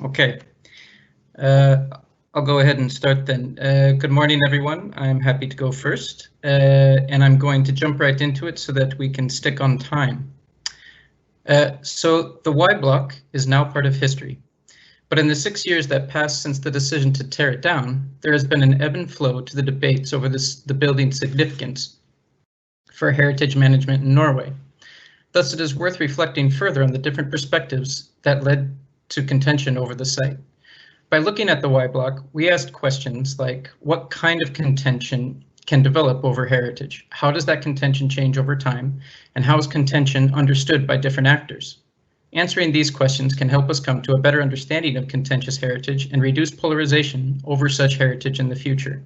Okay, I'll go ahead and start then. Good morning, everyone. I'm happy to go first, and I'm going to jump right into it so that we can stick on time. So the Y block is now part of history, but in the 6 years that passed since the decision to tear it down, there has been an ebb and flow to the debates over the building's significance for heritage management in Norway. Thus, it is worth reflecting further on the different perspectives that led to contention over the site. By looking at the Y block, we asked questions like, what kind of contention can develop over heritage? How does that contention change over time? And how is contention understood by different actors? Answering these questions can help us come to a better understanding of contentious heritage and reduce polarization over such heritage in the future.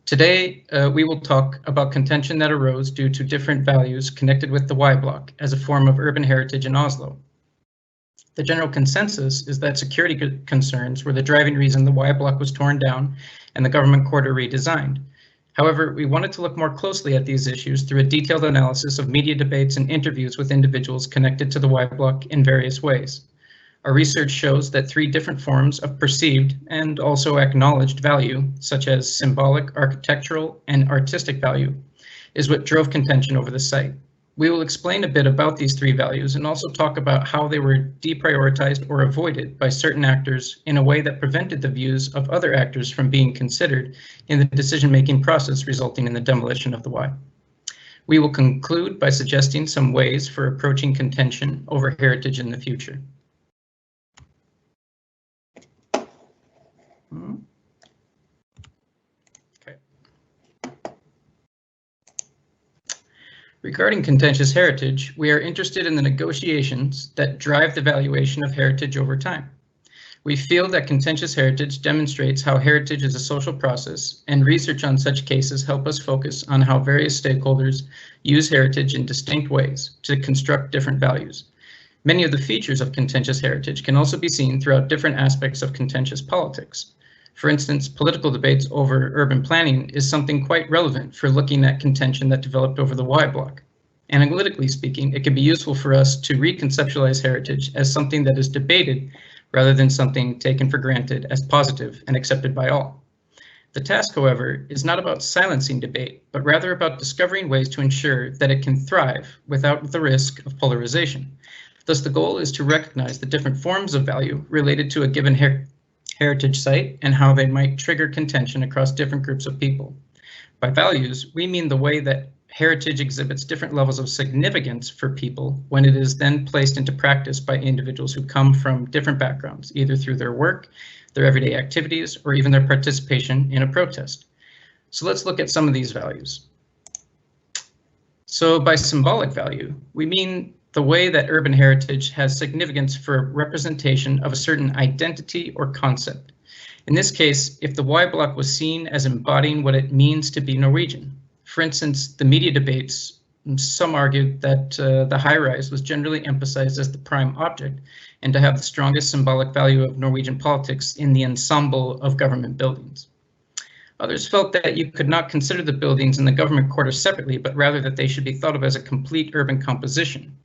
Today, we will talk about contention that arose due to different values connected with the Y block as a form of urban heritage in Oslo. The general consensus is that security concerns were the driving reason the Y block was torn down and the government quarter redesigned. However, we wanted to look more closely at these issues through a detailed analysis of media debates and interviews with individuals connected to the Y block in various ways. Our research shows that 3 different forms of perceived and also acknowledged value, such as symbolic, architectural, and artistic value, is what drove contention over the site. We will explain a bit about these 3 values and also talk about how they were deprioritized or avoided by certain actors in a way that prevented the views of other actors from being considered in the decision-making process resulting in the demolition of the Y. We will conclude by suggesting some ways for approaching contention over heritage in the future. Okay. Regarding contentious heritage, we are interested in the negotiations that drive the valuation of heritage over time. We feel that contentious heritage demonstrates how heritage is a social process, and research on such cases help us focus on how various stakeholders use heritage in distinct ways to construct different values. Many of the features of contentious heritage can also be seen throughout different aspects of contentious politics. For instance, political debates over urban planning is something quite relevant for looking at contention that developed over the Y block. Analytically speaking, it can be useful for us to reconceptualize heritage as something that is debated rather than something taken for granted as positive and accepted by all. The task, however, is not about silencing debate, but rather about discovering ways to ensure that it can thrive without the risk of polarization. Thus, the goal is to recognize the different forms of value related to a given heritage site and how they might trigger contention across different groups of people. By values, we mean the way that heritage exhibits different levels of significance for people when it is then placed into practice by individuals who come from different backgrounds, either through their work, their everyday activities, or even their participation in a protest. So let's look at some of these values. So by symbolic value, we mean the way that urban heritage has significance for representation of a certain identity or concept. In this case, if the Y block was seen as embodying what it means to be Norwegian. For instance, the media debates, some argued that the high-rise was generally emphasized as the prime object and to have the strongest symbolic value of Norwegian politics in the ensemble of government buildings. Others felt that you could not consider the buildings in the government quarter separately, but rather that they should be thought of as a complete urban composition.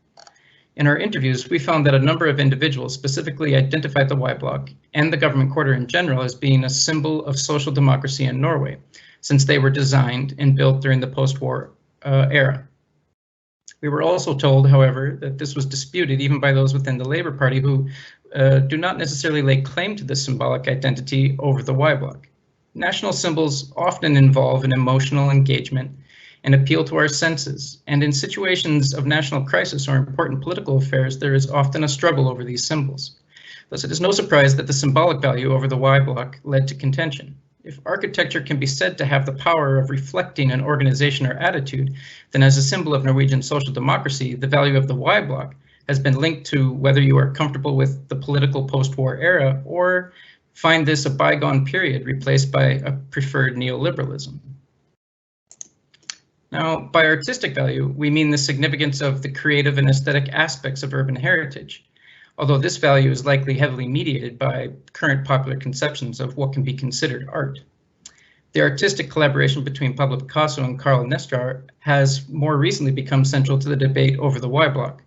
In our interviews, we found that a number of individuals specifically identified the Y block and the government quarter in general as being a symbol of social democracy in Norway, since they were designed and built during the post-war era. We were also told, however, that this was disputed even by those within the Labour Party who do not necessarily lay claim to this symbolic identity over the Y block. National symbols often involve an emotional engagement and appeal to our senses, and in situations of national crisis or important political affairs, there is often a struggle over these symbols. Thus, it is no surprise that the symbolic value over the Y block led to contention. If architecture can be said to have the power of reflecting an organization or attitude, then as a symbol of Norwegian social democracy, the value of the Y block has been linked to whether you are comfortable with the political post-war era or find this a bygone period replaced by a preferred neoliberalism. Now, by artistic value, we mean the significance of the creative and aesthetic aspects of urban heritage, although this value is likely heavily mediated by current popular conceptions of what can be considered art. The artistic collaboration between Pablo Picasso and Carl Nestor has more recently become central to the debate over the Y block.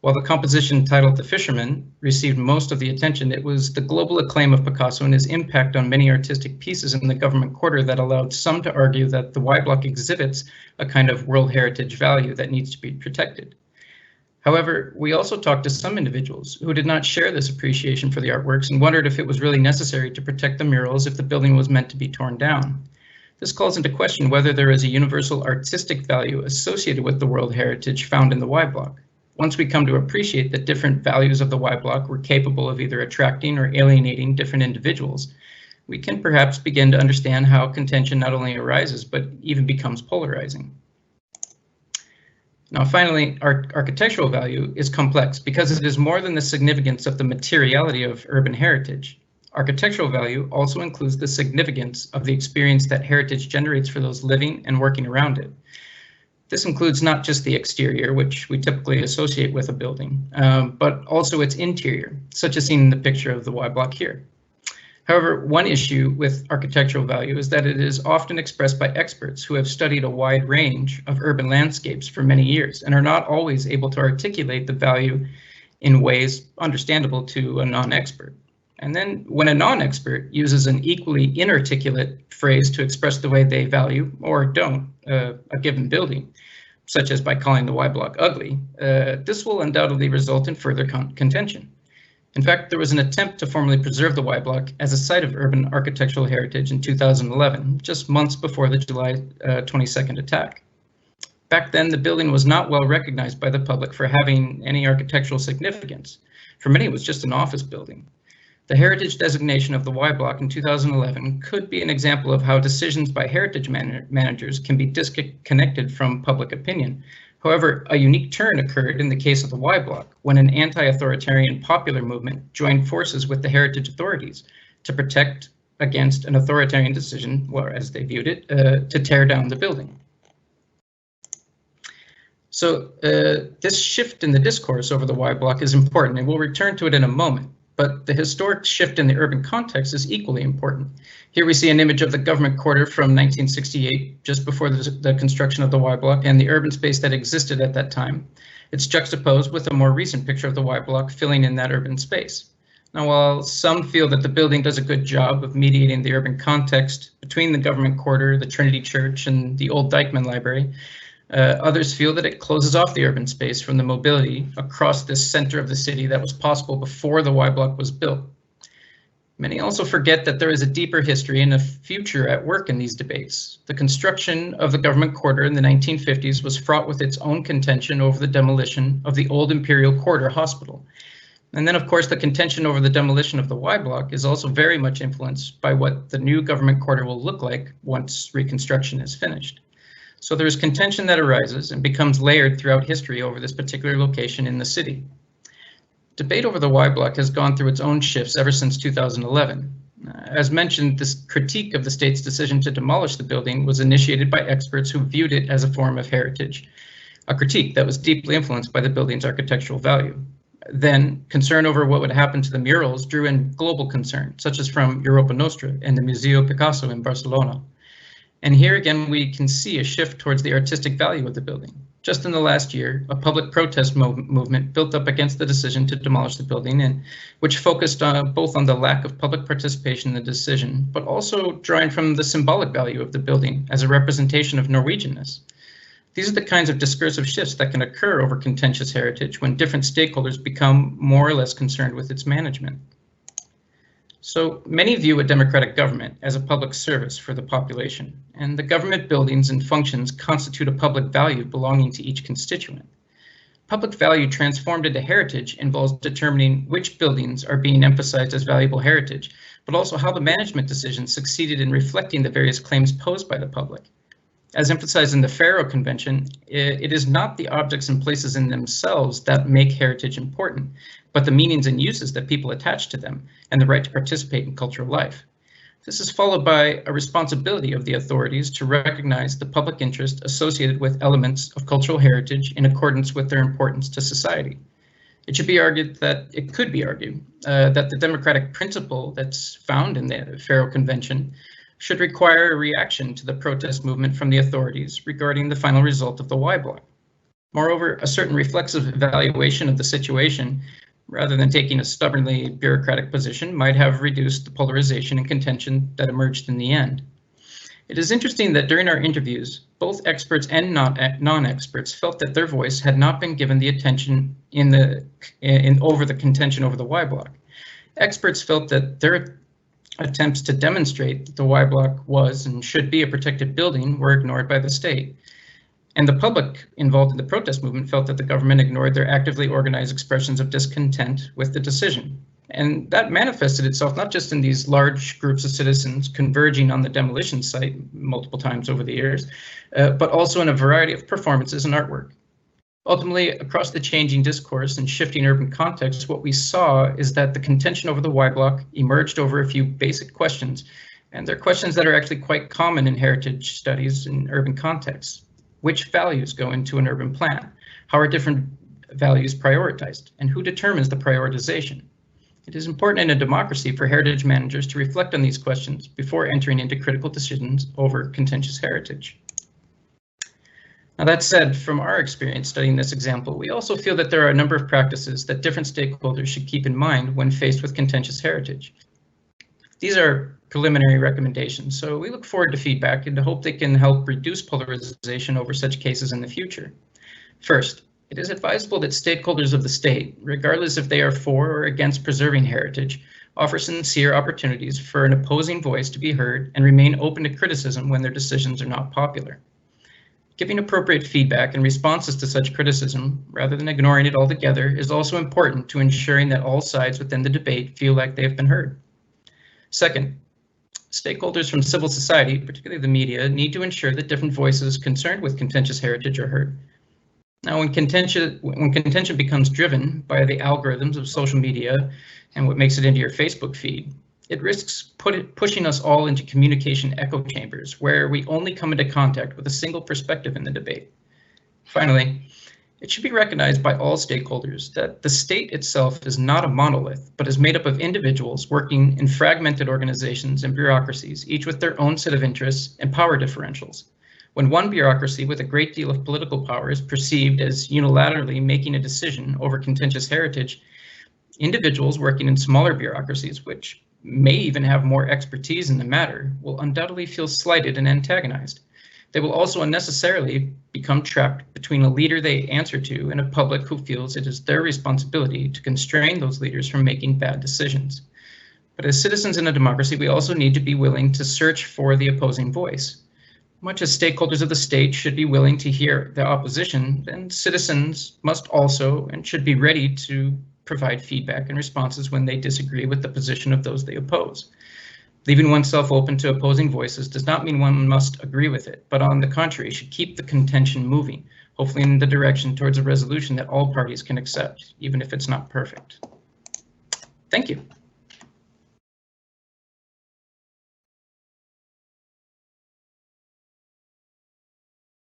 While the composition titled The Fisherman received most of the attention, it was the global acclaim of Picasso and his impact on many artistic pieces in the government quarter that allowed some to argue that the Y Block exhibits a kind of World Heritage value that needs to be protected. However, we also talked to some individuals who did not share this appreciation for the artworks and wondered if it was really necessary to protect the murals if the building was meant to be torn down. This calls into question whether there is a universal artistic value associated with the World Heritage found in the Y Block. Once we come to appreciate that different values of the Y Block were capable of either attracting or alienating different individuals, we can perhaps begin to understand how contention not only arises, but even becomes polarizing. Now, finally, architectural value is complex because it is more than the significance of the materiality of urban heritage. Architectural value also includes the significance of the experience that heritage generates for those living and working around it. This includes not just the exterior, which we typically associate with a building, but also its interior, such as seen in the picture of the Y Block here. However, one issue with architectural value is that it is often expressed by experts who have studied a wide range of urban landscapes for many years and are not always able to articulate the value in ways understandable to a non-expert. And then when a non-expert uses an equally inarticulate phrase to express the way they value or don't a given building, such as by calling the Y Block ugly, this will undoubtedly result in further contention. In fact, there was an attempt to formally preserve the Y Block as a site of urban architectural heritage in 2011, just months before the July 22nd attack. Back then, the building was not well recognized by the public for having any architectural significance. For many, it was just an office building. The heritage designation of the Y Block in 2011 could be an example of how decisions by heritage managers can be disconnected from public opinion. However, a unique turn occurred in the case of the Y Block when an anti-authoritarian popular movement joined forces with the heritage authorities to protect against an authoritarian decision, or as they viewed it, to tear down the building. So this shift in the discourse over the Y Block is important, and we'll return to it in a moment. But the historic shift in the urban context is equally important. Here we see an image of the government quarter from 1968, just before the construction of the Y Block, and the urban space that existed at that time. It's juxtaposed with a more recent picture of the Y Block filling in that urban space. Now, while some feel that the building does a good job of mediating the urban context between the government quarter, the Trinity Church, and the old Dyckman Library, others feel that it closes off the urban space from the mobility across this center of the city that was possible before the Y Block was built. Many also forget that there is a deeper history and a future at work in these debates. The construction of the government quarter in the 1950s was fraught with its own contention over the demolition of the old Imperial Quarter Hospital. And then, of course, the contention over the demolition of the Y Block is also very much influenced by what the new government quarter will look like once reconstruction is finished. So there is contention that arises and becomes layered throughout history over this particular location in the city. Debate over the Y Block has gone through its own shifts ever since 2011. As mentioned, this critique of the state's decision to demolish the building was initiated by experts who viewed it as a form of heritage, a critique that was deeply influenced by the building's architectural value. Then, concern over what would happen to the murals drew in global concern, such as from Europa Nostra and the Museo Picasso in Barcelona. And here again, we can see a shift towards the artistic value of the building. Just in the last year, a public protest movement built up against the decision to demolish the building, and which focused both on the lack of public participation in the decision, but also drawing from the symbolic value of the building as a representation of Norwegianness. These are the kinds of discursive shifts that can occur over contentious heritage when different stakeholders become more or less concerned with its management. So many view a democratic government as a public service for the population, and the government buildings and functions constitute a public value belonging to each constituent. Public value transformed into heritage involves determining which buildings are being emphasized as valuable heritage, but also how the management decisions succeeded in reflecting the various claims posed by the public. As emphasized in the Faro Convention, it is not the objects and places in themselves that make heritage important, but the meanings and uses that people attach to them and the right to participate in cultural life. This is followed by a responsibility of the authorities to recognize the public interest associated with elements of cultural heritage in accordance with their importance to society. It should be argued that it could be argued that the democratic principle that's found in the Faro Convention should require a reaction to the protest movement from the authorities regarding the final result of the Y Block. Moreover, a certain reflexive evaluation of the situation, rather than taking a stubbornly bureaucratic position, might have reduced the polarization and contention that emerged in the end. It is interesting that during our interviews, both experts and non-experts felt that their voice had not been given the attention over the contention over the Y block. Experts felt that their attempts to demonstrate that the Y block was and should be a protected building were ignored by the state. And the public involved in the protest movement felt that the government ignored their actively organized expressions of discontent with the decision. And that manifested itself not just in these large groups of citizens converging on the demolition site multiple times over the years, but also in a variety of performances and artwork. Ultimately, across the changing discourse and shifting urban contexts, what we saw is that the contention over the Y block emerged over a few basic questions, and they're questions that are actually quite common in heritage studies in urban contexts. Which values go into an urban plan? How are different values prioritized? And who determines the prioritization? It is important in a democracy for heritage managers to reflect on these questions before entering into critical decisions over contentious heritage. Now, that said, from our experience studying this example, we also feel that there are a number of practices that different stakeholders should keep in mind when faced with contentious heritage. These are preliminary recommendations, so we look forward to feedback and to hope they can help reduce polarization over such cases in the future. First, it is advisable that stakeholders of the state, regardless if they are for or against preserving heritage, offer sincere opportunities for an opposing voice to be heard and remain open to criticism when their decisions are not popular. Giving appropriate feedback and responses to such criticism, rather than ignoring it altogether, is also important to ensuring that all sides within the debate feel like they have been heard. Second, stakeholders from civil society, particularly the media, need to ensure that different voices concerned with contentious heritage are heard. Now, when contention becomes driven by the algorithms of social media and what makes it into your Facebook feed, it risks pushing us all into communication echo chambers where we only come into contact with a single perspective in the debate. Finally, it should be recognized by all stakeholders that the state itself is not a monolith, but is made up of individuals working in fragmented organizations and bureaucracies, each with their own set of interests and power differentials. When one bureaucracy with a great deal of political power is perceived as unilaterally making a decision over contentious heritage, individuals working in smaller bureaucracies, which may even have more expertise in the matter, will undoubtedly feel slighted and antagonized. They will also unnecessarily become trapped between a leader they answer to and a public who feels it is their responsibility to constrain those leaders from making bad decisions. But as citizens in a democracy, we also need to be willing to search for the opposing voice. Much as stakeholders of the state should be willing to hear the opposition, then citizens must also and should be ready to provide feedback and responses when they disagree with the position of those they oppose. Leaving oneself open to opposing voices does not mean one must agree with it, but on the contrary, should keep the contention moving, hopefully in the direction towards a resolution that all parties can accept, even if it's not perfect. Thank you.